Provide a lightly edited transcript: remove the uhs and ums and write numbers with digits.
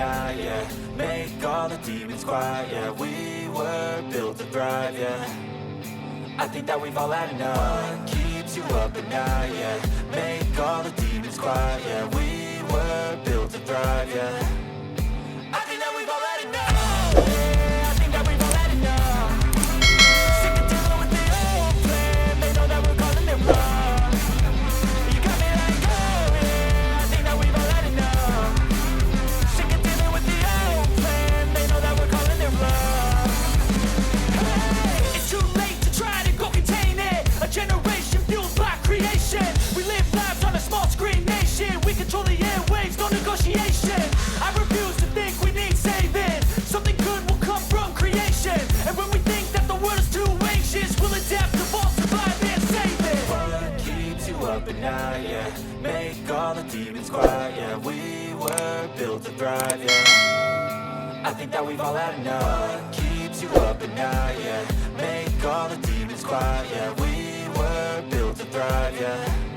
night, yeah. Make all the demons quiet, yeah. We were built to thrive, yeah. I think that we've all had enough. What keeps you up at night, yeah. Make all the demons quiet, yeah. We were built to thrive, yeah. I think that we've all had enough. Yeah, I think that we've all had enough. Sick of dealing with the old plan. They know that we're calling it wrong. You got me like, oh yeah, I think that we've all had enough. Sick of dealing with the old plan. They know that we're calling it wrong. Hey, it's too late to try to go contain it. A generation fueled by creation. We live lives on a small screen nation. We control the airwaves, no negotiation. I refuse to think we need saving. Something good will come from creation. And when we think that the world is too anxious, we'll adapt, evolve, survive, and save it. What keeps you up at night, yeah. Make all the demons quiet, yeah. We were built to thrive, yeah. I think that we've all had enough. What keeps you up at night, yeah. Make all the demons quiet, yeah. We were built to thrive, yeah.